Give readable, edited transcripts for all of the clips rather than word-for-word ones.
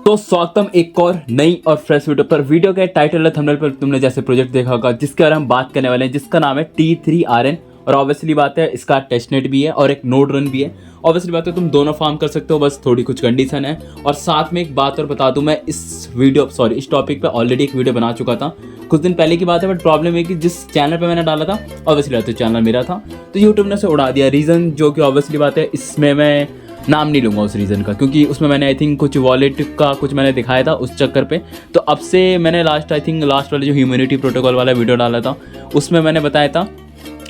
तो स्वागतम एक और नई और फ्रेश वीडियो पर। वीडियो के टाइटल और थंबनेल पर तुमने जैसे प्रोजेक्ट देखा होगा जिसके बारे में हम बात करने वाले हैं, जिसका नाम है T3RN। और ऑब्वियसली बात है इसका टेस्टनेट भी है और एक नोड रन भी है। ऑब्वियसली बात है तुम दोनों फार्म कर सकते हो, बस थोड़ी कुछ कंडीशन है। और साथ में एक बात और बता दूं, मैं इस टॉपिक पे ऑलरेडी एक वीडियो बना चुका था कुछ दिन पहले की बात है। बट प्रॉब्लम है कि जिस चैनल पे मैंने डाला था ऑब्वियसली बात है चैनल मेरा था, तो यूट्यूब ने उसे उड़ा दिया। रीज़न जो कि ऑब्वियसली बात है, इसमें मैं नाम नहीं लूँगा उस रीज़न का, क्योंकि उसमें मैंने आई थिंक कुछ वॉलेट का कुछ मैंने दिखाया था उस चक्कर पे। तो अब से मैंने लास्ट वाले जो ह्यूमैनिटी प्रोटोकॉल वाला वीडियो डाला था उसमें मैंने बताया था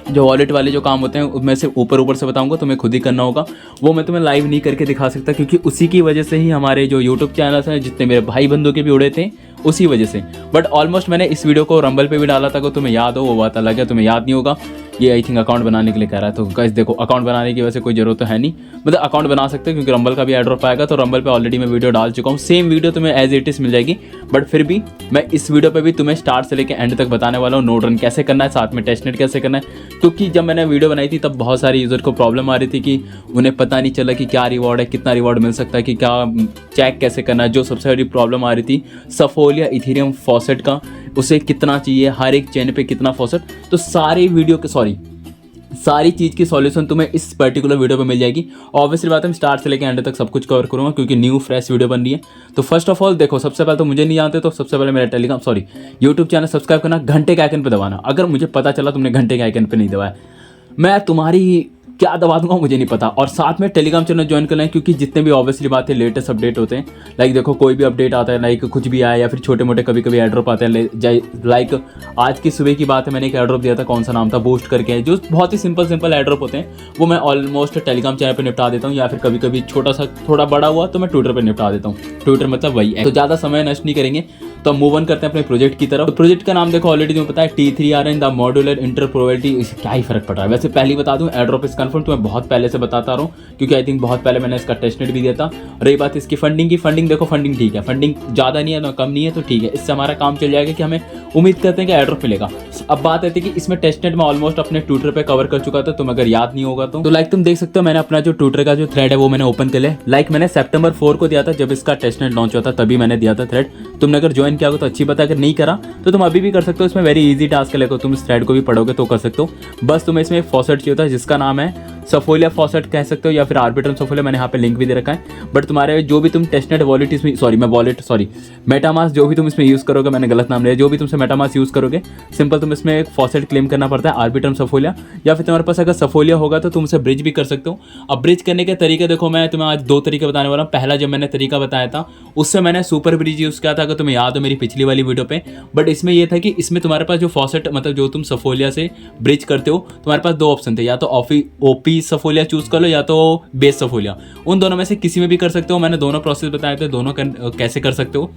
जो वॉलेट वाले जो काम होते हैं उनमें से ऊपर से बताऊंगा, तुम्हें खुद ही करना होगा। वो मैं तुम्हें लाइव नहीं करके दिखा सकता, क्योंकि उसी की वजह से ही हमारे जो यूट्यूब चैनल्स हैं, जितने मेरे भाई बंधु के भी उड़े थे उसी वजह से। बट ऑलमोस्ट मैंने इस वीडियो को रंबल पे भी डाला था, अगर तुम्हें याद हो वो बात अलग है, तुम्हें याद नहीं होगा। ये आई थिंक अकाउंट बनाने के लिए कह रहा है, तो गाइस देखो अकाउंट बनाने की वैसे कोई जरूरत तो है नहीं, मतलब अकाउंट बना सकते हो क्योंकि रंबल का भी एड ड्रॉप आएगा। तो रंबल पे ऑलरेडी मैं वीडियो डाल चुका हूँ, सेम वीडियो तुम्हें एज इट इज मिल जाएगी। बट फिर भी मैं इस वीडियो पे भी तुम्हें स्टार्ट से लेकर एंड तक बताने वाला हूँ नोड रन कैसे करना है, साथ में टेस्टनेट कैसे करना है। क्योंकि जब मैंने वीडियो बनाई थी तब बहुत सारे यूज़र को प्रॉब्लम आ रही थी कि उन्हें पता नहीं चला कि क्या रिवॉर्ड है, कितना रिवॉर्ड मिल सकता है, कि क्या चेक कैसे करना है। जो सबसे बड़ी प्रॉब्लम आ रही थी सफोलिया इथेरियम फॉसेट का, उसे कितना चाहिए, हर एक चेन पे कितना फॉसेट, तो सारी चीज़ की सॉल्यूशन तुम्हें इस पर्टिकुलर वीडियो पे मिल जाएगी। ऑब्वियसली बात है मैं स्टार्ट से लेकर एंड तक सब कुछ कवर करूँगा, क्योंकि न्यू फ्रेश वीडियो बन रही है। तो फर्स्ट ऑफ ऑल देखो, सबसे पहले तो मुझे नहीं जानते तो सबसे पहले मेरा यूट्यूब चैनल सब्सक्राइब करना, घंटे के आइकन पे दबाना। अगर मुझे पता चला तुमने घंटे के आइकन पे नहीं दबाया, मैं तुम्हारी क्या दबा दूंगा मुझे नहीं पता। और साथ में टेलीग्राम चैनल ज्वाइन कर लें, क्योंकि जितने भी ऑब्वियसली बात है लेटेस्ट अपडेट होते हैं, लाइक देखो कोई भी अपडेट आता है, लाइक कुछ भी आया या फिर छोटे मोटे कभी कभी एड्रॉप आते हैं। लाइक आज की सुबह की बात है, मैंने एक एड्रॉप दिया था, कौन सा नाम था, बूस्ट करके, जो बहुत ही सिंपल एड्रॉप होते हैं, वो मैं ऑलमोस्ट टेलीग्राम चैनल पर निपटा देता हूँ। या फिर कभी कभी छोटा सा थोड़ा बड़ा हुआ तो मैं ट्विटर पर निपटा देता हूँ। ट्विटर मतलब वही है। तो ज़्यादा समय नष्ट नहीं करेंगे, तो हम मूव ऑन करते हैं अपने प्रोजेक्ट की तरफ। तो प्रोजेक्ट का नाम देखो ऑलरेडी तुम्हें पता है, T3RN द मॉड्यूलर इंटरप्रोबेबिलिटी। इससे क्या ही फर्क पड़ रहा है, वैसे पहले बता दूं एड्रॉप इज कन्फर्म, तो मैं बहुत पहले से बताता रहा हूँ, क्योंकि आई थिंक बहुत पहले मैंने इसका टेस्टनेट भी दिया था। रही बात इसकी फंडिंग की, फंडिंग देखो फंडिंग ठीक है, फंडिंग ज़्यादा नहीं है ना कम नहीं है, तो ठीक है, इससे हमारा काम चल जाएगा कि हमें उम्मीद करते हैं कि एड्रॉप मिलेगा। अब बात आती है कि इसमें टेस्टनेट में ऑलमोस्ट अपने ट्विटर पे कवर कर चुका था, तुम अगर याद नहीं होगा तो लाइक तुम देख सकते हो मैंने अपना जो ट्विटर का जो थ्रेड है वो मैंने ओपन कर लिया। लाइक मैंने September 4 को दिया था, जब इसका टेस्टनेट लॉन्च हुआ था तभी मैंने दिया था थ्रेड। तुमने अगर ज्वाइन किया हो तो अच्छी बात है, अगर नहीं करा तो तुम अभी भी कर सकते हो। इसमें वेरी इजी टास्क है, तुम इस थ्रेड को भी पढ़ोगे तो कर सकते हो। बस तुम्हें इसमें एक फॉसेट चाहिए होता है जिसका नाम है सफोलिया फॉसेट कह सकते हो, या फिर आर्बिट्रम सफोलिया, मैंने यहाँ पे लिंक भी दे रखा है। बट तुम्हारे जो भी तुम टेस्टनेट वॉलेट इसमें मेटामास्क जो भी तुम इसमें यूज़ करोगे, मैंने गलत नाम लिया, जो भी तुमसे मेटामास्क यूज़ करोगे, सिंपल तुम इसमें एक फॉसेट क्लेम करना पड़ता है आर्बिट्रम सफोलिया। या फिर तुम्हारे पास अगर सफोलिया होगा तो तुम उसे ब्रिज भी कर सकते हो। अब ब्रिज करने के तरीके देखो, मैं तुम्हें आज 2 तरीके बताने वाला हूँ। पहला जब मैंने तरीका बताया था उससे मैंने सुपर ब्रिज यूज़ किया था, अगर तुम्हें याद हो मेरी पिछली वाली वीडियो पे। बट इसमें यह था कि इसमें तुम्हारे पास जो फॉसेट मतलब जो तुम सफोलिया से ब्रिज करते हो, तुम्हारे पास 2 ऑप्शन थे, या तो ओपी सफोलिया चूज कर लो या तो बेस सफोलिया, उन दोनों में से किसी में भी कर सकते हो। मैंने दोनों प्रोसेस बताए थे, दोनों कैसे कर सकते हो,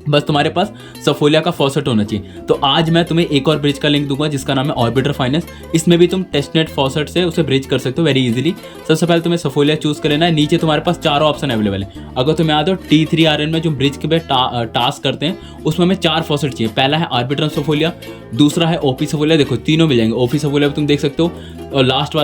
बस तुम्हारे पास सफोलिया का फॉसेट होना चाहिए। तो आज मैं तुम्हें एक और ब्रिज का लिंक दूंगा जिसका नाम है ऑर्बिटर फाइनेंस। इसमें भी तुम टेस्टनेट फॉसेट से उसे ब्रिज कर सकते हो वेरी इजीली। सबसे पहले तुम्हें सफोलिया चूज कर लेना है। नीचे तुम्हारे पास 4 ऑप्शन अवेलेबल है। अगर तुम्हें याद हो T3RN में जो ब्रिज के टास्क करते हैं उसमें हमें 4 फॉसेट चाहिए। पहला है आर्बिट्रम सफोलिया, दूसरा है ओपी सफोलिया, देखो तीनों मिल जाएंगे। ओपी सफोलिया तुम देख सकते हो, और लास्ट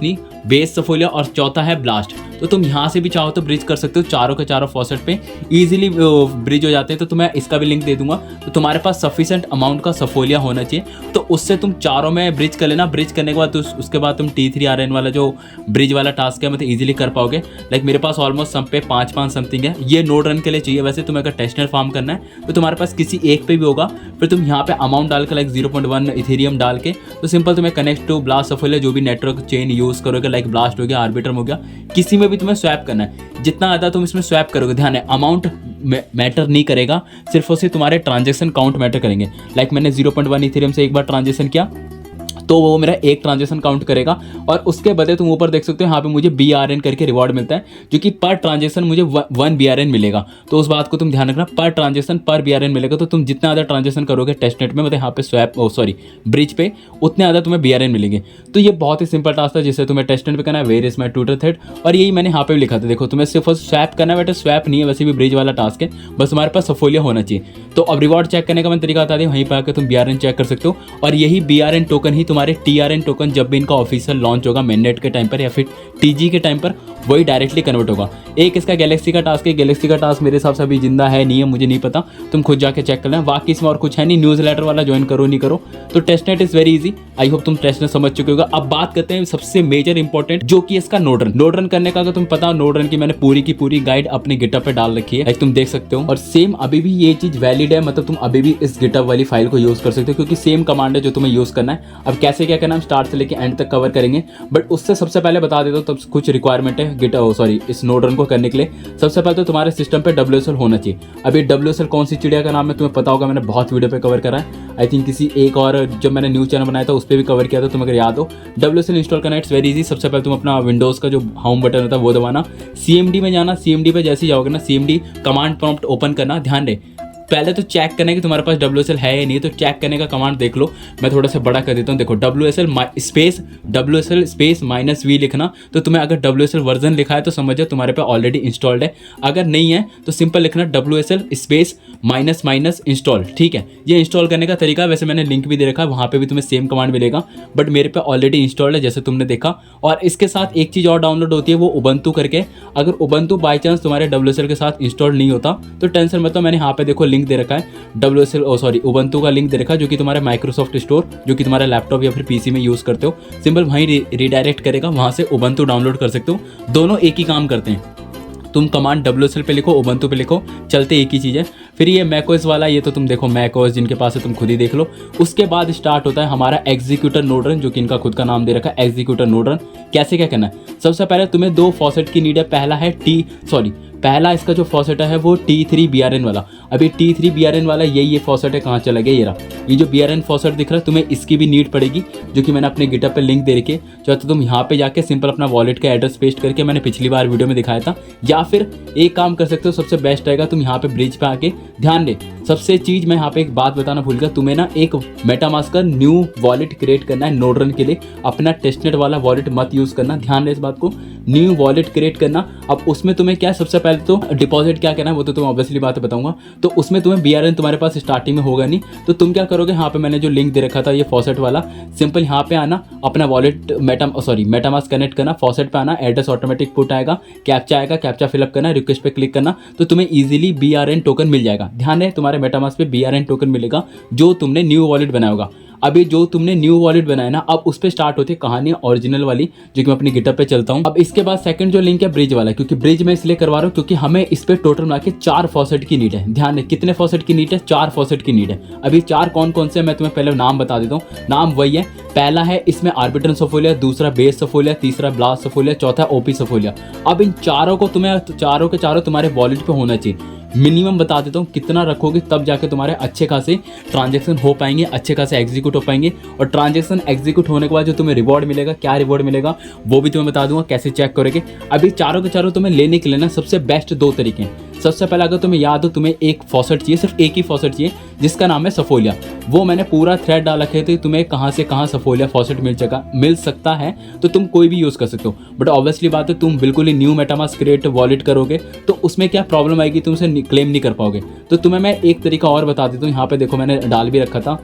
नहीं, बेस सफोलिया, और चौथा है ब्लास्ट। तो तुम यहाँ से भी चाहो तो ब्रिज कर सकते हो, चारों के चारों फॉसेट पे इजीली ब्रिज हो जाते हैं। तो मैं इसका भी लिंक दे दूंगा। तो तुम्हारे पास सफिशिएंट अमाउंट का सफोलिया होना चाहिए, तो उससे तुम चारों में ब्रिज कर लेना। ब्रिज करने के बाद उसके बाद तुम T3RN वाला जो ब्रिज वाला टास्क है मतलब इजीली कर पाओगे। लाइक मेरे पास ऑलमोस्ट सब पे 5 समथिंग है। ये नोड रन के लिए चाहिए। वैसे तुम्हें अगर टेस्टनेट फार्म करना है तो तुम्हारे पास किसी एक पे भी होगा, फिर तुम यहाँ पे अमाउंट डाल के लाइक 0.1 इथेरियम डाल के, तो सिंपल तुम्हें कनेक्ट टू ब्लास्ट सफोलिया जो भी नेटवर्क चेन यूज़ करोगे, लाइक ब्लास्ट हो गया, आर्बिट्रम हो गया, किसी में भी तुम्हें स्वैप करना है। जितना ज़्यादा तुम इसमें स्वैप करोगे, ध्यान है अमाउंट मैटर नहीं करेगा, सिर्फ और सिर्फ तुम्हारे ट्रांजेक्शन काउंट मैटर करेंगे। लाइक मैंने 0.1 इथेरियम से एक बार ट्रांजेक्शन किया तो वो मेरा एक ट्रांजेक्शन काउंट करेगा। और उसके बदले तुम ऊपर देख सकते हो यहाँ पे मुझे BRN करके रिवॉर्ड मिलता है, जो कि पर ट्रांजेक्शन मुझे 1 BRN मिलेगा। तो उस बात को तुम ध्यान रखना, पर ट्रांजेक्शन पर BRN मिलेगा। तो तुम जितना ज़्यादा ट्रांजेक्शन करोगे टेस्टनेट में, मतलब यहाँ पे ब्रिज पे, उतने ज़्यादा तुम्हें BRN मिलेंगे। तो ये बहुत ही सिंपल टास्क है जिससे तुम्हें टेस्टनेट पे करना है। Where is my Twitter thread, और यही मैंने यहाँ पे भी लिखा था। देखो तुम्हें सिर्फ स्वैप करना है, बेटा स्वैप नहीं है, वैसे भी ब्रिज वाला टास्क है, बस तुम्हारे पास सफोलिया होना चाहिए। तो अब रिवॉर्ड चेक करने का मैं तरीका बता दें, वहीं पर आकर तुम BRN चेक कर सकते हो, और यही BRN टोकन ही तुम्हारे तुम्हारे TRN टोकन जब भी इनका ऑफिशियल लॉन्च होगा मेननेट के टाइम पर या फिर TG के टाइम पर, वही डायरेक्टली कन्वर्ट होगा। एक इसका गैलेक्सी का टास्क है, गैलेक्सी का टास्क मेरे हिसाब से अभी जिंदा है नहीं है मुझे नहीं पता, तुम खुद जाके चेक कर लेना। बाकी इसमें और कुछ है नहीं, न्यूज़ लेटर वाला ज्वाइन करो नहीं करो। तो testnet is very easy, I hope तुम टेस्टनेट समझ चुके होगा। अब बात करते हैं सबसे मेजर इंपॉर्टेंट जो कि इसका नोड रन करने का। अगर तुम पता नोड रन की मैंने पूरी की पूरी गाइड अपने गिटहब पे डाल रखी है, तुम देख सकते हो। और सेम अभी भी ये चीज वैलिड है, मतलब तुम अभी भी इस गिटहब वाली फाइल को यूज कर सकते हो क्योंकि सेम कमांड है जो तुम्हें यूज करना है। अब कैसे क्या करना है हम स्टार्ट से लेके एंड तक कवर करेंगे, बट उससे सबसे पहले बता देता हूँ तब कुछ रिक्वायरमेंट है इस नोड रन को करने के लिए। सबसे पहले तो तुम्हारे सिस्टम पे WSL होना चाहिए। अभी WSL कौन सी चिड़िया का नाम है तुम्हें पता होगा, मैंने बहुत वीडियो पे कवर करा है। आई थिंक किसी एक और जब मैंने न्यूज़ चैनल बनाया था उस पर भी कवर किया था, तुम्हें अगर याद हो। WSL इंस्टॉल करना इट्स वेरी इजी। सबसे पहले तुम अपना विंडोज़ का जो होम बटन होता है वो दबाना, CMD में जाना, CMD पे जैसे ही जाओगे ना CMD कमांड प्रॉम्प्ट ओपन करना। ध्यान रहे पहले तो चेक करना कि तुम्हारे पास WSL है या नहीं, तो चेक करने का कमांड देख लो। मैं थोड़ा सा बड़ा कर देता हूँ, देखो WSL स्पेस -V लिखना। तो तुम्हें अगर WSL वर्जन लिखा है तो समझो तुम्हारे पे ऑलरेडी इंस्टॉल्ड है, अगर नहीं है तो सिंपल लिखना WSL स्पेस -- इंस्टॉल। ठीक है, ये इंस्टॉल करने का तरीका, वैसे मैंने लिंक भी दे रखा है, वहाँ पे भी तुम्हें सेम कमांड मिलेगा, बट मेरे पे ऑलरेडी इंस्टॉल्ड है जैसे तुमने देखा। और इसके साथ एक चीज़ और डाउनलोड होती है, वो उबंटू करके। अगर उबंटू बाई चांस तुम्हारे WSL के साथ इंस्टॉल नहीं होता तो टेंशन मत लो, मैंने यहाँ पे देखो लिंक दे रखा है उबंटू का लिंक दे रखा है, जो कि तुम्हारे माइक्रोसॉफ्ट स्टोर जो कि तुम्हारे लैपटॉप या फिर PC में यूज़ करते हो, सिंपल वहीं रिडायरेक्ट करेगा, वहाँ से उबंटू डाउनलोड कर सकते हो। दोनों एक ही काम करते हैं, तुम कमांड WSL पे लिखो, उबंटू पे लिखो, चलते एक ही चीज़ है। फिर ये मैकओएस वाला, ये तो तुम देखो मैकओएस जिनके पास है तुम खुद ही देख लो। उसके बाद स्टार्ट होता है हमारा एग्जीक्यूटर नोड रन, जो कि इनका खुद का नाम दे रखा है एग्जीक्यूटर नोड रन। कैसे क्या करना है, सबसे पहले तुम्हें 2 फॉसेट की नीड है। पहला इसका जो फॉसेट है वो T3 BRN वाला। अभी T3 BRN वाला ये फॉसेट है, कहाँ चला गया ये रहा। ये जो BRN फॉसेट दिख रहा है तुम्हें इसकी भी नीड पड़ेगी, जो कि मैंने अपने गिटहब पे लिंक दे रखी है। चाहे तो तुम यहाँ पे जाके सिंपल अपना वॉलेट का एड्रेस पेस्ट करके, मैंने पिछली बार वीडियो में दिखाया था, या फिर एक काम कर सकते हो, सबसे बेस्ट रहेगा तुम यहाँ पे ब्रिज पे आके ध्यान दे। सबसे चीज़ मैं यहाँ पे एक बात बताना भूल गया, तुम्हें ना एक मेटामास्क का न्यू वॉलेट क्रिएट करना है नोड रन के लिए। अपना टेस्टनेट वाला वॉलेट मत यूज़ करना, ध्यान रहे इस बात को, न्यू वॉलेट क्रिएट करना। अब उसमें तुम्हें क्या सबसे पहले तो डिपॉजिट क्या करना है वो तो तुम्हें ऑब्वियसली बात बताऊंगा। तो उसमें तुम्हें BRN तुम्हारे पास स्टार्टिंग में होगा नहीं, तो तुम क्या करोगे, यहाँ पे मैंने जो लिंक दे रखा था ये फॉसेट वाला, सिंपल यहाँ पे आना, अपना वॉलेट मेटामास्क कनेक्ट करना, फॉसेट पे आना, एड्रेस ऑटोमेटिक पुट आएगा, कैप्चा आएगा, कैप्चा फिलअप करना, रिक्वेस्ट पे क्लिक करना, तो तुम्हें इजीली BRN टोकन मिल जाएगा। ध्यान है तुम्हारे मेटामास्क पे BRN टोकन मिलेगा जो तुमने न्यू वॉलेट बनाया होगा। अभी जो तुमने न्यू वॉलेट बनाया ना, अब उस पर स्टार्ट होती है कहानी ओरिजिनल वाली, जो कि मैं अपनी गिटहब पे चलता हूँ। अब इसके बाद सेकंड जो लिंक है ब्रिज वाला, क्योंकि ब्रिज में इसलिए करवा रहा हूँ क्योंकि हमें इस पे टोटल मिला के 4 फॉसेट की नीड है। ध्यान है कितने फॉसेट की नीड है, 4 फॉसेट की नीड है। अभी 4 कौन कौन से मैं तुम्हें पहले नाम बता देता हूँ। नाम वही है, पहला है इसमें आर्बिट्रन सफोलिया, दूसरा बेस सफोलिया, तीसरा ब्लास्ट सफोलिया, चौथा OP सफोलिया। अब इन चारों को तुम्हें चारों के चारों तुम्हारे वॉलेट पे होना चाहिए। मिनिमम बता देता हूँ कितना रखोगे तब जाके तुम्हारे अच्छे खासे ट्रांजैक्शन हो पाएंगे, अच्छे खासे एग्जीक्यूट हो पाएंगे। और ट्रांजैक्शन एग्जीक्यूट होने के बाद जो तुम्हें रिवॉर्ड मिलेगा, क्या रिवॉर्ड मिलेगा वो भी तुम्हें बता दूंगा कैसे चेक करोगे। अभी चारों के चारों तुम्हें लेने के लिए ना सबसे बेस्ट 2 तरीके हैं। सबसे पहले अगर तुम्हें याद हो, तुम्हें एक फॉसेट चाहिए, सिर्फ एक ही फॉसेट चाहिए जिसका नाम है सफोलिया। वो मैंने पूरा थ्रेड डाल रखे थे, तुम्हें कहाँ से कहाँ सफोलिया फॉसेट मिल सकता है, तो तुम कोई भी यूज़ कर सकते हो। बट ऑब्वियसली बात है तुम बिल्कुल ही न्यू मेटामास्क क्रिएट वॉलेट करोगे तो उसमें क्या प्रॉब्लम आएगी, तुम उसे क्लेम नहीं कर पाओगे। तो तुम्हें मैं एक तरीका और बता देता हूँ, यहाँ पे देखो मैंने डाल भी रखा था,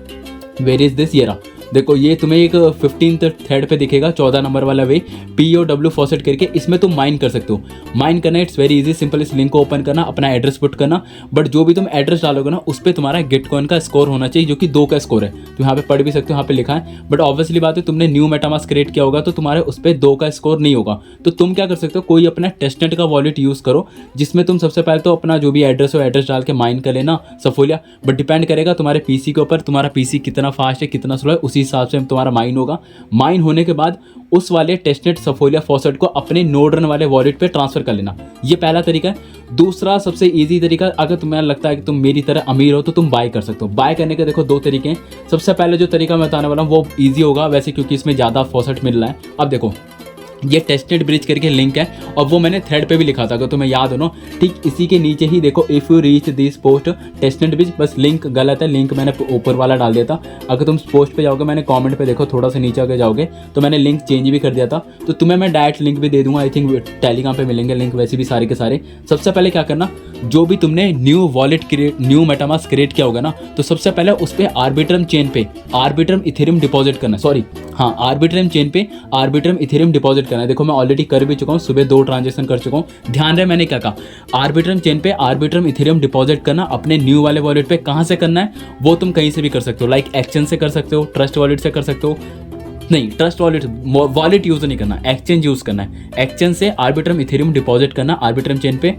वेयर इज दिस, ये रहा। देखो ये तुम्हें एक 15th थ्रेड पे दिखेगा, 14 नंबर वाला वे POW फॉसेट करके, इसमें तुम माइन कर सकते हो। माइन करना इट्स वेरी इजी, सिंपल इस लिंक को ओपन करना, अपना एड्रेस पुट करना। बट जो भी तुम एड्रेस डालोगे ना उस पर तुम्हारा गिटकॉइन का स्कोर होना चाहिए, जो कि 2 का स्कोर है। तो यहाँ पे पढ़ भी सकते हो, यहाँ पे लिखा है। बट ऑब्वियसली बात है तुमने न्यू मेटामास्क क्रिएट किया होगा तो तुम्हारे उस पर 2 का स्कोर नहीं होगा। तो तुम क्या कर सकते हो, कोई अपना टेस्टनेट का वॉलेट यूज़ करो, जिसमें तुम सबसे पहले तो अपना जो भी एड्रेस हो एड्रेस डाल के माइन कर लेना सफोलिया। बट डिपेंड करेगा तुम्हारे PC के ऊपर, तुम्हारा PC कितना फास्ट है कितना स्लो है, उसी हिसाब से तुम्हारा माइन होगा। माइन होने के बाद उस वाले टेस्टनेट सफोलिया फॉसेट को अपने नोड रन वाले वॉलेट पे ट्रांसफर कर लेना। ये पहला तरीका है। दूसरा सबसे इजी तरीका, अगर तुम्हें लगता है कि तुम मेरी तरह अमीर हो तो तुम बाय कर सकते हो। बाय करने के देखो 2 तरीके हैं। सबसे पहले जो तरीका मैं बताने वाला हूँ वो ईजी होगा वैसे, क्योंकि इसमें ज़्यादा फॉसेट मिल रहा है। अब देखो ये टेस्टेड ब्रिज करके लिंक है और वो मैंने थ्रेड पे भी लिखा था, अगर तुम्हें याद हो ना, ठीक इसी के नीचे ही देखो, if you reach this post tested bridge, बस लिंक गलत है, लिंक मैंने ऊपर वाला डाल दिया था। अगर तुम पोस्ट पे जाओगे, मैंने कमेंट पे देखो थोड़ा सा नीचे आगे जाओगे तो मैंने लिंक चेंज भी कर दिया था, तो तुम्हें मैं डायरेक्ट लिंक भी दे दूंगा। आई थिंक टेलीग्राम पे मिलेंगे लिंक वैसे भी सारे के सारे। सबसे पहले क्या करना, जो भी तुमने न्यू मेटामास्क क्रिएट किया होगा ना, तो सबसे पहले उस पर आर्बिट्रम चेन पे आर्बिट्रम इथेरियम डिपॉजिट करना, आर्बिट्रम चेन पे आर्बिट्रम इथेरियम डिपॉजिट करना है। देखो मैं ऑलरेडी कर भी चुका हूँ, सुबह 2 ट्रांजेक्शन कर चुका हूँ। ध्यान रहे मैंने क्या कहा, आर्बिट्रम चेन पे आर्बिट्रम इथेरियम डिपॉजिट करना अपने न्यू वाले वॉलेट पे। कहाँ से करना है वो तुम कहीं से भी कर सकते हो, लाइक एक्सचेंज से कर सकते हो, ट्रस्ट वॉलेट से कर सकते हो। नहीं, ट्रस्ट वॉलेट यूज नहीं करना, एक्सचेंज यूज करना है। एक्सचेंज से आर्बिट्रम इथेरियम डिपॉजिट करना आर्बिट्रम चेन पे,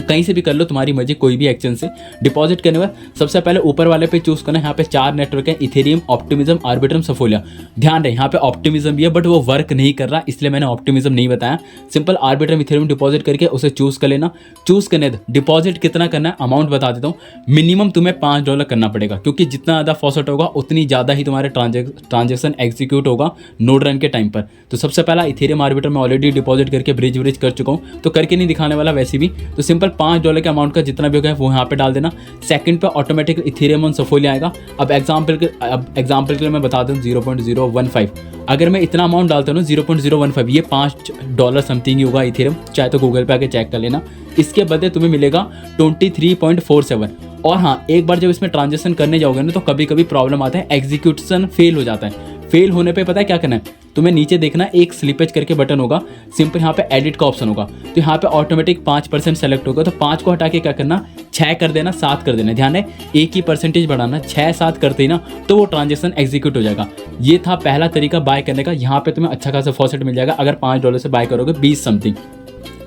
कहीं से भी कर लो, तुम्हारी मर्जी, कोई भी एक्सचेंज से डिपॉजिट करने बाद सबसे पहले ऊपर वाले पे चूज करना है। यहाँ पे 4 नेटवर्क है, इथेरियम, ऑप्टिमिज्म, आर्बिट्रम, सफोलिया। ध्यान रहे यहाँ पे ऑप्टिमिज्म भी है बट वो वर्क नहीं कर रहा, इसलिए मैंने ऑप्टिमिज्म नहीं बताया। सिंपल आर्बिट्रम इथेरियम डिपॉजिट करके उसे चूज कर लेना। चूज करने डिपॉजिट कितना करना है, अमाउंट बता देता हूँ। मिनिमम तुम्हें $5 करना पड़ेगा, क्योंकि जितना ज़्यादा फॉसेट होगा उतनी ज़्यादा ही तुम्हारे ट्रांजेक्शन एग्जीक्यूट होगा नोड रन के टाइम पर। तो सबसे पहला इथेरियम आर्बिट्रम में ऑलरेडी डिपॉजिट करके ब्रिज कर चुका हूँ, तो करके नहीं दिखाने वाला वैसे भी। तो सिंपल $5 के अमाउंट का जितना भी होगा वो यहाँ पे डाल देना। सेकंड पे ऑटोमेटिक इथेरियम ऑन सफोलिया आएगा। अब एग्जांपल के लिए मैं बता दूँ 0.015, अगर मैं इतना अमाउंट डालता हूँ 0.015, ये $5 समथिंग ही होगा इथेरियम, चाहे तो गूगल पे आके चेक कर लेना। इसके बदले तुम्हें मिलेगा 23.47। और हाँ, एक बार जब इसमें ट्रांजेक्शन करने जाओगे ना तो कभी कभी प्रॉब्लम आता है, एग्जीक्यूशन फेल हो जाता है। फेल होने पे पता है क्या करना है, तुम्हें नीचे देखना एक स्लिपेज करके बटन होगा, सिंपल यहाँ पे एडिट का ऑप्शन होगा, तो यहाँ पे ऑटोमेटिक 5% सेलेक्ट होगा, तो 5 को हटा के क्या करना, 6 कर देना, 7 कर देना। ध्यान है एक ही परसेंटेज बढ़ाना, 6-7 करते ही ना तो वो ट्रांजेक्शन एग्जीक्यूट हो जाएगा। ये था पहला तरीका बाय करने का। यहाँ पे तुम्हें अच्छा खासा फॉसेट मिल जाएगा अगर $5 से बाय करोगे 20 समथिंग।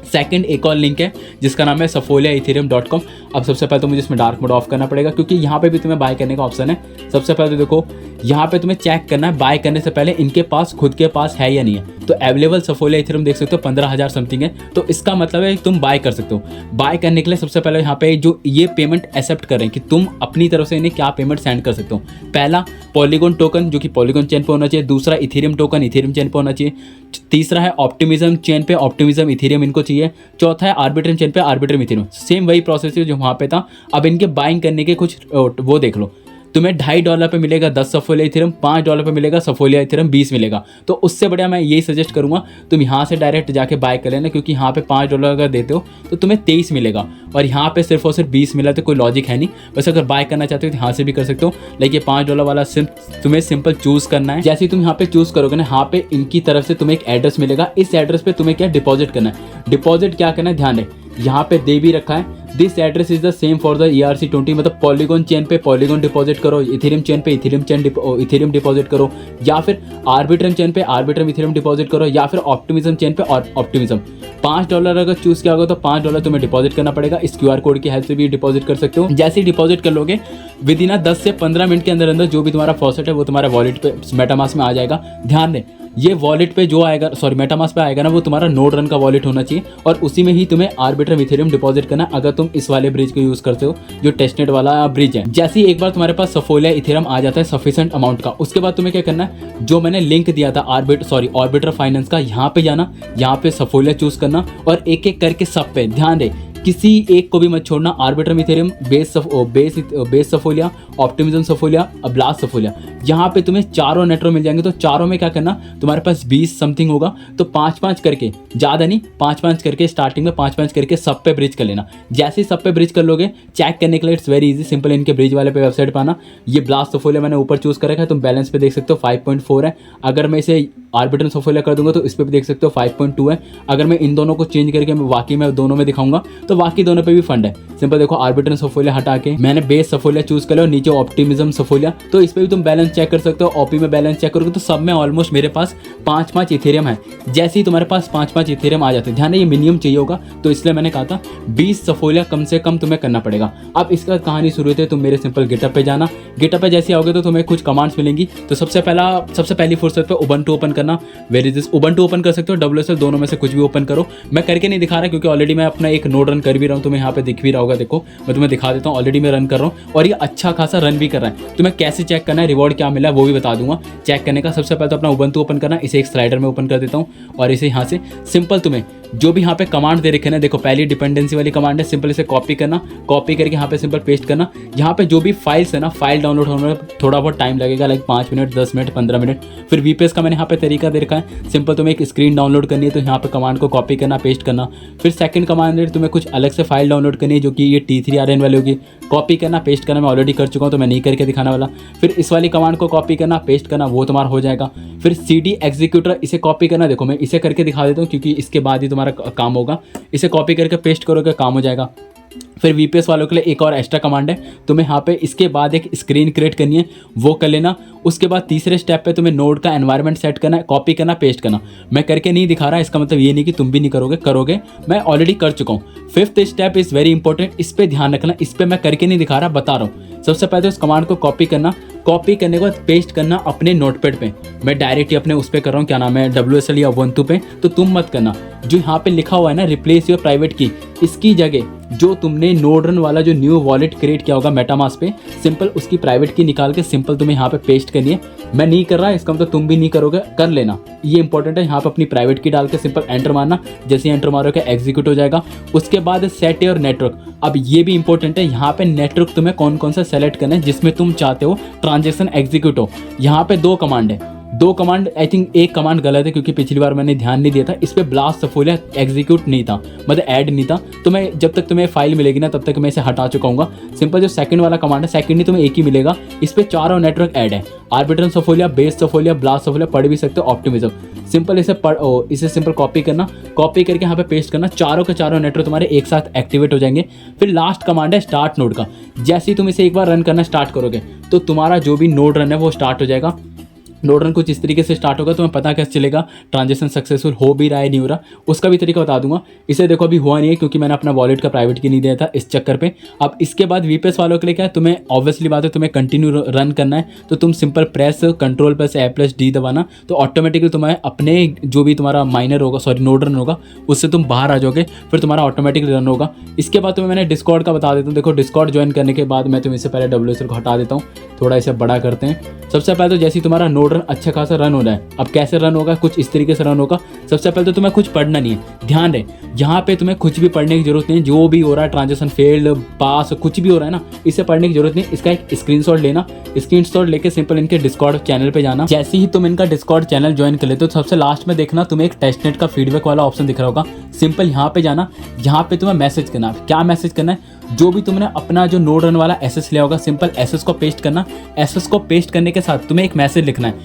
सेकंड एक और लिंक है जिसका नाम है safoliaethereum.com। अब सबसे पहले तो मुझे इसमें डार्क मोड ऑफ करना पड़ेगा, क्योंकि यहाँ पे भी तुम्हें बाय करने का ऑप्शन है। सबसे पहले तो देखो यहाँ पे तुम्हें चेक करना है बाय करने से पहले इनके पास खुद के पास है या नहीं है। तो अवेलेबल सफोलिया इथेरियम देख सकते हो 15,000 समथिंग है, तो इसका मतलब है तुम बाय कर सकते हो। बाय करने के लिए सबसे पहले यहाँ पे जो ये पेमेंट एक्सेप्ट करें कि तुम अपनी तरफ से इन्हें क्या पेमेंट सेंड कर सकते हो। पहला पॉलीगॉन टोकन जो कि पॉलीगॉन चेन पे होना चाहिए, दूसरा इथेरियम टोकन इथेरियम चेन पे होना चाहिए, तीसरा है ऑप्टिमिज्म चेन पे ऑप्टिमिज्म इथेरियम इनको चाहिए, चौथा है आर्बिट्रम चेन पे आर्बिट्रम इथेरियम। सेम वही प्रोसेस है जो वहाँ पे था। अब इनके बाइंग करने के कुछ वो देख लो, तुम्हें $2.5 पे मिलेगा 10 सफोलिया इथेरियम, $5 पे मिलेगा सफोलिया इथेरियम 20 मिलेगा। तो उससे बढ़िया मैं यही सजेस्ट करूंगा तुम यहाँ से डायरेक्ट जाके बाय कर लेना, क्योंकि यहाँ पे $5 अगर देते हो तो तुम्हें 23 मिलेगा और यहाँ पे सिर्फ और सिर्फ 20 मिला, तो कोई लॉजिक है नहीं। वैसे अगर बाय करना चाहते हो तो यहाँ से भी कर सकते हो, लेकिन $5 वाला तुम्हें सिंपल चूज करना है। जैसे ही तुम यहाँ पे चूज करोगे ना, यहाँ पे इनकी तरफ से तुम्हें एक एड्रेस मिलेगा, इस एड्रेस पे तुम्हें क्या डिपॉजिट करना है। डिपॉजिट क्या करना है ध्यान रहे, यहाँ पे दे भी रखा है, this address is the same for the ERC20, मतलब पॉलीगॉन चेन पे पॉलीगॉन डिपॉजिट करो, इथेरियम चेन पे इथेरियम डिपॉजिट करो, या फिर आर्बिट्रम चेन पे आर्बिट्रम इथेरियम डिपॉजिट करो, या फिर ऑप्टिमिज्म चेन पे ऑप्टिमिज्म। $5 अगर चूज किया होगा तो $5 तुम्हें डिपॉजिट करना पड़ेगा। इस QR कोड की हेल्प से भी डिपॉजिट कर सकते हो। जैसे ही डिपॉजिट कर लोगे विद इन 10 से 15 मिनट के अंदर अंदर जो भी तुम्हारा फॉसेट है वो तुम्हारा वॉलेट पे मेटामास्क में आ जाएगा। ध्यान दें ये वॉलेट पे जो आएगा, सॉरी मेटामास्क पे आएगा ना, वो तुम्हारा नोड रन का वॉलेट होना चाहिए और उसी में ही तुम्हें आर्बिट्रम इथेरियम डिपॉजिट करना अगर तुम इस वाले ब्रिज को यूज करते हो जो टेस्टनेट वाला ब्रिज है। जैसे ही एक बार तुम्हारे पास सफोलिया इथेरियम आ जाता है सफिशिएंट अमाउंट का, उसके बाद तुम्हें क्या करना है, जो मैंने लिंक दिया था ऑर्बिटर फाइनेंस का, यहाँ पे जाना, यहाँ पे सफोलिया चूज करना और एक एक करके सब पे ध्यान दे, किसी एक को भी मत छोड़ना। Arbitrum Ethereum, Base Sepolia, Optimism Sepolia, Blast Sepolia, यहाँ पे तुम्हें चारों नेटवर्क मिल जाएंगे। तो चारों में क्या करना, तुम्हारे पास 20 समथिंग होगा तो 5-5 करके, ज़्यादा नहीं 5-5 करके स्टार्टिंग में 5-5 करके सब पे ब्रिज कर लेना। जैसे ही सब पे ब्रिज कर लोगे, चेक करने के लिए इट्स वेरी इजी, सिंपल इनके ब्रिज वाले पे वेबसाइट पर आना। ये ब्लास्ट सफोलिया मैंने ऊपर चूज कर रखा है, तुम बैलेंस पे देख सकते हो 5.4 है। अगर मैं इसे आर्बिट्रम सफोलिया कर दूंगा तो इस पर भी देख सकते हो 5.2 है। अगर मैं इन दोनों को चेंज करके मैं बाकी में दोनों में दिखाऊंगा तो बाकी दोनों पे भी फंड है। सिंपल देखो आर्बिट्रम सफोलिया हटा के मैंने बेस सफोलिया चूज कर लिया और नीचे ऑप्टिमिज्म सफोलिया, तो इस पे भी तुम बैलेंस चेक कर सकते हो। ओपी में बैलेंस चेक करोगे तो सब में ऑलमोस्ट मेरे पास 5-5 इथेरियम है। जैसे ही तुम्हारे पास 5-5 इथेरियम आ जाते हैं, ध्यान है ये मिनिमम चाहिए होगा, तो इसलिए मैंने कहा था 20 सफोलिया कम से कम तुम्हें करना पड़ेगा। अब इसका कहानी शुरू होती है, तुम मेरे सिंपल गिटअप पे जाना। गिटअप पे जैसे आओगे तो तुम्हें कुछ कमांड्स मिलेंगी। तो सबसे पहली फुर्सत पे उबंटू ओपन करना। Where is this, Ubuntu open कर सकते हो, WSL दोनों में से कुछ भी ओपन करो। मैं करके नहीं दिखा रहा क्योंकि ऑलरेडी मैं अपना एक नोड रन कर भी रहा हूँ, तुम्हें यहाँ पे दिख भी रहा होगा। देखो मैं तुम्हें दिखा देता हूँ, ऑलरेडी मैं रन कर रहा हूँ और ये अच्छा खासा रन भी कर रहा है। तुम्हें कैसे चेक करना है, रिवॉर्ड क्या मिला है वो भी बता दूंगा। चेक करने का सबसे पहले तो अपना उबंटू ओपन करना, इसे एक स्लाइडर में ओपन कर देता हूँ और इसे यहाँ से सिंपल तुम्हें जो भी यहाँ पे कमांड दे रखे ना, देखो पहली डिपेंडेंसी वाली कमांड है, सिंपल इसे कॉपी करना, कॉपी करके यहाँ पे सिंपल पेस्ट करना। यहाँ पे जो भी फाइल्स है ना, फाइल डाउनलोड होने में थोड़ा बहुत टाइम लगेगा, लाइक 5 मिनट, 10 मिनट, 15 मिनट। फिर VPS का मैंने यहाँ पे तरीका दे रखा है, सिंपल तुम्हें एक स्क्रीन डाउनलोड करनी है तो यहाँ पे कमांड को कॉपी करना, पेस्ट करना। फिर सेकंड कमांड है तुम्हें कुछ अलग से फाइल डाउनलोड करनी है, जो कि ये T3RN वाली होगी, कॉपी करना, पेस्ट करना। मैं ऑलरेडी कर चुका हूँ तो मैं नहीं करके दिखाने वाला। फिर इस वाली कमांड को कॉपी करना, पेस्ट करना, वो तुम्हारा हो जाएगा। फिर CD एग्जीक्यूटर, इसे कॉपी करना, देखो मैं इसे करके दिखा देता हूँ क्योंकि इसके बाद ही तुम्हारा काम होगा। इसे कॉपी करके पेस्ट करोगे, काम हो जाएगा। फिर VPS वालों के लिए एक और एक्स्ट्रा कमांड है, तुम्हें यहाँ पे इसके बाद एक स्क्रीन क्रिएट करनी है, वो कर लेना। उसके बाद तीसरे स्टेप पे तुम्हें नोड का एनवायरनमेंट सेट करना है, कॉपी करना, पेस्ट करना। मैं करके नहीं दिखा रहा, इसका मतलब ये नहीं कि तुम भी नहीं करोगे, मैं ऑलरेडी कर चुका हूँ। Fifth step is very important, इस पर ध्यान रखना, इस पर मैं करके नहीं दिखा रहा, बता रहा हूँ। सबसे पहले तो इस कमांड को कॉपी करना, कॉपी करने के बाद पेस्ट करना अपने नोटपैड पे। मैं डायरेक्ट ही अपने उस पर कर रहा हूँ, क्या नाम है, WSL या Ubuntu पे, तो तुम मत करना। जो यहाँ पे लिखा हुआ है ना, रिप्लेस योर प्राइवेट की, इसकी जगह जो तुमने नोड रन वाला जो न्यू वॉलेट क्रिएट किया होगा मेटामास्क पे, सिंपल उसकी प्राइवेट की निकाल के सिंपल तुम्हें यहाँ पे पेस्ट करनी है। मैं नहीं कर रहा, इसका मतलब तुम भी नहीं करोगे, कर लेना, ये इंपॉर्टेंट है। यहाँ पे अपनी प्राइवेट की डाल के सिंपल एंटर मारना, जैसे एंटर मारोगे एग्जीक्यूट हो जाएगा। उसके बाद सेट योर नेटवर्क, अब ये भी इंपॉर्टेंट है, यहाँ पे नेटवर्क तुम्हें कौन कौन सा सेलेक्ट करना है जिसमें तुम चाहते हो ट्रांजेक्शन एग्जीक्यूट हो। यहाँ पे 2 कमांड है, 2 कमांड, आई थिंक एक कमांड गलत है क्योंकि पिछली बार मैंने ध्यान नहीं दिया था। इस पर ब्लास्ट सफोलिया एग्जीक्यूट नहीं था, मतलब ऐड नहीं था, तो मैं जब तक तुम्हें फाइल मिलेगी ना तब तक मैं इसे हटा चुका हूँ। सिंपल जो सेकंड वाला कमांड है, सेकंड ही तुम्हें एक ही मिलेगा, इस पर चारों नेटवर्क ऐड है, आर्बिट्रम सफोलिया, बेस सफोलिया, ब्लास्ट सफोलिया, पढ़ भी सकते हो, ऑप्टिमिज्म। सिंपल इसे सिंपल कॉपी करना, कॉपी करके यहाँ पे पेस्ट करना, चारों के चारों नेटवर्क तुम्हारे एक साथ एक्टिवेट हो जाएंगे। फिर लास्ट कमांड है स्टार्ट नोड का, जैसे ही तुम इसे एक बार रन करना स्टार्ट करोगे तो तुम्हारा जो भी नोड रन है वो स्टार्ट हो जाएगा। नोड रन कुछ इस तरीके से स्टार्ट होगा, तुम्हें पता कैसे चलेगा ट्रांजेक्शन सक्सेसफुल हो भी रहा है नहीं हो रहा, उसका भी तरीका बता दूंगा। इसे देखो अभी हुआ नहीं है क्योंकि मैंने अपना वॉलेट का प्राइवेट की नहीं दिया था इस चक्कर पे। अब इसके बाद VPS वालों के लिए क्या है, तुम्हें ऑब्वियसली बात है तुम्हें कंटिन्यू रन करना है, तो तुम सिंपल प्रेस Ctrl+A+D दबाना, तो ऑटोमेटिकली तुम्हारे अपने जो भी तुम्हारा माइनर होगा, सॉरी नोड रन होगा, उससे तुम बाहर आ जाओगे, फिर तुम्हारा ऑटोमेटिकली रन होगा। इसके बाद तुम्हें मैंने डिस्कॉर्ड का बता देता हूँ। देखो डिस्कॉर्ड ज्वाइन करने के बाद मैं तुम्हें इससे पहले WSL को हटा देता हूँ, थोड़ा इसे बड़ा करते हैं। सबसे पहले तो जैसे ही तुम्हारा नोड रन अच्छा खासा रन हो रहा है, अब कैसे रन होगा, कुछ इस तरीके से रन होगा। सबसे पहले तो तुम्हें कुछ पढ़ना नहीं है, ध्यान रहे यहाँ पे तुम्हें कुछ भी पढ़ने की जरूरत नहीं है। जो भी हो रहा है, ट्रांजेक्शन फेल्ड, पास, कुछ भी हो रहा है ना, इसे पढ़ने की जरूरत नहीं। इसका एक स्क्रीनशॉट लेना, स्क्रीनशॉट लेके सिंपल इनके डिस्कॉर्ड चैनल पे जाना। जैसे ही तुम इनका डिस्कॉर्ड चैनल ज्वाइन कर लेते हो तो सबसे लास्ट में देखना तुम्हें एक टेस्टनेट का फीडबैक वाला ऑप्शन दिख रहा होगा, सिंपल यहाँ पे जाना। यहाँ पे तुम्हें मैसेज करना, क्या मैसेज करना है, जो भी तुमने अपना जो नोड रन वाला एसएस लिया होगा, सिंपल एसएस को पेस्ट करना। एसएस को पेस्ट करने के साथ तुम्हें एक मैसेज लिखना है,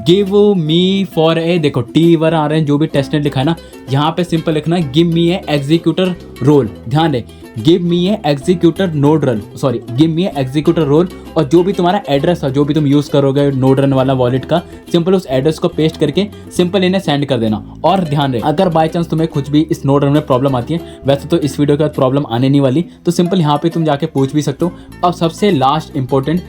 गिव मी फॉर ए, देखो टी वर आ रहे हैं जो भी टेस्टनेट लिखा है ना, यहाँ पे सिंपल लिखना है give me a executor role, ध्यान दे, give me a executor node run, sorry give me a executor role. और जो भी तुम्हारा एड्रेस है, जो भी तुम यूज़ करोगे नोड रन वाला वॉलेट का, सिंपल उस एड्रेस को पेस्ट करके सिंपल इन्हें सेंड कर देना। और ध्यान रहे अगर बाय चांस तुम्हें कुछ भी इस नोड रन में प्रॉब्लम आती है, वैसे तो इस वीडियो के बाद प्रॉब्लम आने नहीं वाली, तो सिंपल यहाँ पे तुम जाके पूछ भी सकते हो। अब सबसे लास्ट इंपॉर्टेंट,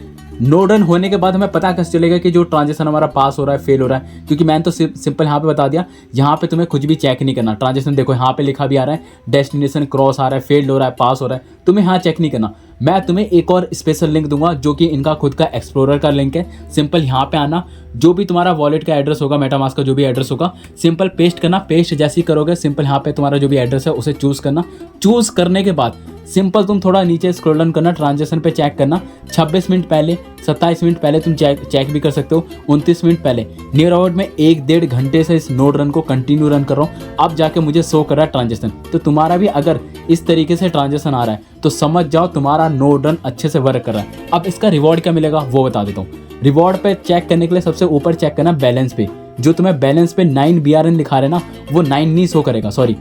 नोड रन होने के बाद हमें पता कैसे चलेगा कि जो ट्रांजेक्शन हमारा पास हो रहा है, फेल हो रहा है, क्योंकि मैंने तो सिंपल यहाँ पे बता दिया। यहाँ पे तुम्हें कुछ भी चेक नहीं करना, ट्रांजेक्शन देखो यहाँ पे लिखा भी आ रहा है, डेस्टिनेशन क्रॉस आ रहा है, फेल्ड हो रहा है, पास हो रहा है, तुम्हें यहाँ चेक नहीं करना। मैं तुम्हें एक और स्पेशल लिंक दूंगा जो कि इनका खुद का एक्सप्लोरर का लिंक है। सिंपल यहाँ पे आना, जो भी तुम्हारा वॉलेट का एड्रेस होगा, मेटामास्क का जो भी एड्रेस होगा, सिंपल पेस्ट करना। पेस्ट जैसे ही करोगे सिंपल यहाँ पे तुम्हारा जो भी एड्रेस है उसे चूज़ करना। चूज़ करने के बाद सिंपल तुम थोड़ा नीचे स्क्रॉल डाउन करना, ट्रांजेक्शन पे चेक करना। 26 मिनट पहले, 27 मिनट पहले तुम चेक भी कर सकते हो, 29 मिनट पहले। नियर अबाउट में 1-1.5 घंटे से इस नोड रन को कंटिन्यू रन कर रहा हूँ, अब जाके मुझे शो कर रहा है ट्रांजेक्शन। तो तुम्हारा भी अगर इस तरीके से ट्रांजेक्शन आ रहा है तो समझ जाओ तुम्हारा नोड रन अच्छे से वर्क कर रहा है। अब इसका रिवॉर्ड क्या मिलेगा वो बता देता हूँ। रिवॉर्ड पे चेक करने के लिए सबसे ऊपर चेक करना बैलेंस पे, जो तुम्हें बैलेंस पे 9 BRN लिखा रहे ना, वो 9 नहीं शो करेगा, सॉरी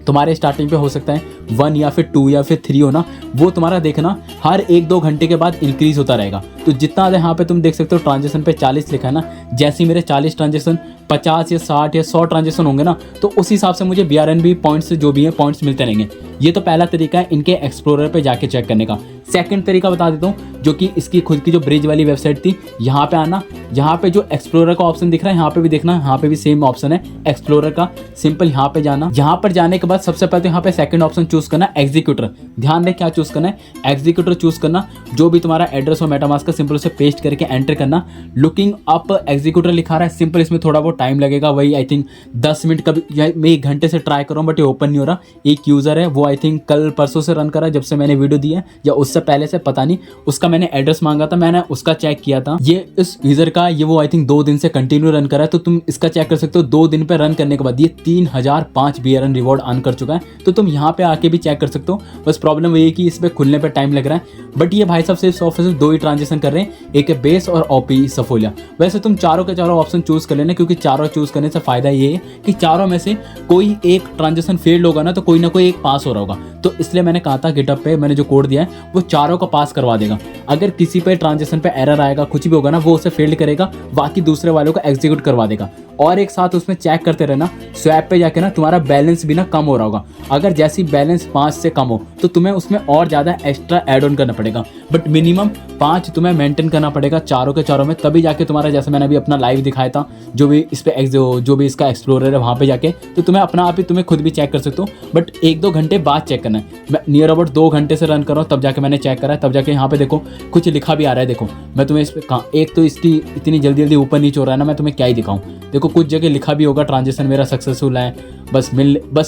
तुम्हारे स्टार्टिंग पे हो सकता है 1 या फिर 2 या फिर 3 हो ना, वो तुम्हारा देखना हर 1-2 घंटे के बाद इंक्रीज होता रहेगा। तो जितना यहाँ पे तुम देख सकते हो ट्रांजेक्शन पे 40 लिखा है ना, जैसे ही मेरे 40 ट्रांजेक्शन 50 या 60 या 100 ट्रांजेक्शन होंगे ना, तो उस हिसाब से मुझे BRN भी पॉइंट्स जो भी है पॉइंट्स मिलते रहेंगे। ये तो पहला तरीका है इनके एक्सप्लोरर पे जाके चेक करने का। सेकंड तरीका बता देता हूँ, जो कि इसकी खुद की जो ब्रिज वाली वेबसाइट थी, यहाँ पे आना, यहाँ पे जो एक्सप्लोरर का ऑप्शन दिख रहा है यहाँ पे भी देखना, यहाँ पे भी सेम ऑप्शन है एक्सप्लोरर का, सिंपल यहाँ पे जाना। यहाँ पर जाने के बाद सबसे पहले तो यहाँ पे सेकंड ऑप्शन चूज करना एग्जीक्यूटर। ध्यान रहे क्या चूज करना है, एग्जीक्यूटर चूज करना। जो भी तुम्हारा एड्रेस और मेटामास्क का सिंपल उसे पेस्ट करके एंटर करना। लुकिंग अप एग्जीक्यूटर लिखा रहा है, सिंपल इसमें थोड़ा बहुत टाइम लगेगा, वही आई थिंक 10 मिनट का, मैं 1 घंटे से ट्राई कर रहा हूँ बट ये ओपन नहीं हो रहा। एक यूजर है वो आई थिंक कल परसों से रन कर रहा है, जब से मैंने वीडियो दी है या उससे पहले से पता नहीं, उसका मैंने एड्रेस मांगा था, मैंने उसका चेक किया था। ये इस यूजर का ये वो आई थिंक 2 दिन से कंटिन्यू रन कर रहा है, तो तुम इसका चेक कर सकते हो। 2 दिन पे रन करने के बाद ये 3005 BRN रिवॉर्ड अर्न कर चुका है, तो तुम यहाँ पे आके भी चेक कर सकते हो। बस प्रॉब्लम ये है कि इस पे खुलने पे टाइम लग रहा है, बट ये भाई साहब सिर्फ ऑफिस 2 ही ट्रांजेक्शन कर रहे हैं, एक है बेस और ओपी सफोलिया। वैसे तुम चारों के चारों ऑप्शन चूज कर लेना, क्योंकि चारों चूज करने से फायदा ये है कि चारों में से कोई एक ट्रांजेक्शन फेल्ड होगा ना, तो कोई ना कोई एक पास हो रहा होगा। तो इसलिए मैंने कहा था गिटहब पे मैंने जो कोड दिया है वो चारों को पास करवा देगा। अगर किसी पे ट्रांजेक्शन पे एरर आएगा, कुछ भी होगा ना, वो उसे फेल्ड करेगा, बाकी दूसरे वालों को एग्जीक्यूट करवा देगा। और एक साथ उसमें चेक करते रहना, स्वैप पे जाके ना तुम्हारा बैलेंस भी ना कम हो रहा होगा। अगर जैसी बैलेंस 5 से कम हो तो तुम्हें उसमें और ज़्यादा एक्स्ट्रा ऐड ऑन करना पड़ेगा, बट मिनिमम 5 तुम्हें मेंटेन करना पड़ेगा चारों के चारों में, तभी जाके तुम्हारा, जैसे मैंने अभी अपना लाइव दिखाया था, जो भी इस पे जो भी इसका एक्सप्लोरर है वहाँ पे जाके, तो तुम्हें अपना आप ही तुम्हें खुद भी चेक कर सकते हो, बट 1-2 घंटे बाद चेक करना है। मैं नियर अबाउट 2 घंटे से रन कर रहा हूँ, तब जाके मैंने चेक करा है, तब जाके यहाँ पे देखो कुछ लिखा भी आ रहा है। देखो मैं तुम्हें इस पे कहाँ, एक तो इसकी इतनी जल्दी जल्दी ऊपर नीचे हो रहा है ना, मैं तुम्हें क्या ही दिखाऊँ। देखो कुछ जगह लिखा भी होगा ट्रांजेक्शन मेरा सक्सेसफुल है, बस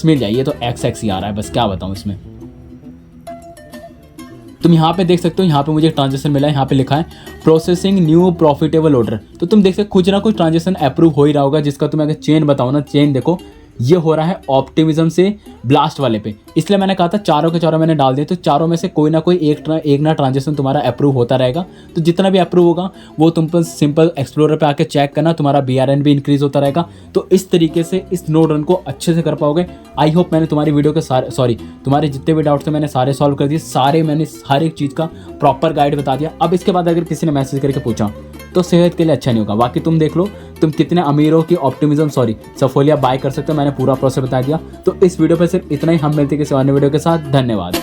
मिल जाइए, तो XX ही आ रहा है, बस क्या बताऊँ इसमें। तुम यहाँ पे देख सकते हो, यहाँ पे मुझे ट्रांजेक्शन मिला है, यहाँ पे लिखा है प्रोसेसिंग न्यू प्रॉफिटेबल ऑर्डर। तो तुम देख सकते कुछ ना कुछ ट्रांजेक्शन अप्रूव हो ही रहा होगा, जिसका तुम्हें अगर चेन बताओ ना, चेन देखो ये हो रहा है ऑप्टिमिज्म से ब्लास्ट वाले पे। इसलिए मैंने कहा था चारों के चारों मैंने डाल दिए, तो चारों में से कोई ना कोई एक ना ट्रांजेक्शन तुम्हारा अप्रूव होता रहेगा। तो जितना भी अप्रूव होगा वो तुम पर सिंपल एक्सप्लोरर पे आके चेक करना, तुम्हारा BRN भी इंक्रीज होता रहेगा। तो इस तरीके से इस नो रन को अच्छे से कर पाओगे। आई होप मैंने तुम्हारी वीडियो के तुम्हारे जितने भी डाउट्स थे मैंने सारे सॉल्व कर दिए, मैंने हर एक चीज़ का प्रॉपर गाइड बता दिया। अब इसके बाद अगर किसी ने मैसेज करके पूछा तो सेहत के लिए अच्छा नहीं होगा। बाकी तुम देख लो तुम कितने अमीर हो कि ऑप्टिमिज्म सफोलिया बाय कर सकते हो, मैंने पूरा प्रोसेस बता दिया। तो इस वीडियो पर सिर्फ इतना ही, हम मिलते हैं किसी अन्य वीडियो के साथ। धन्यवाद।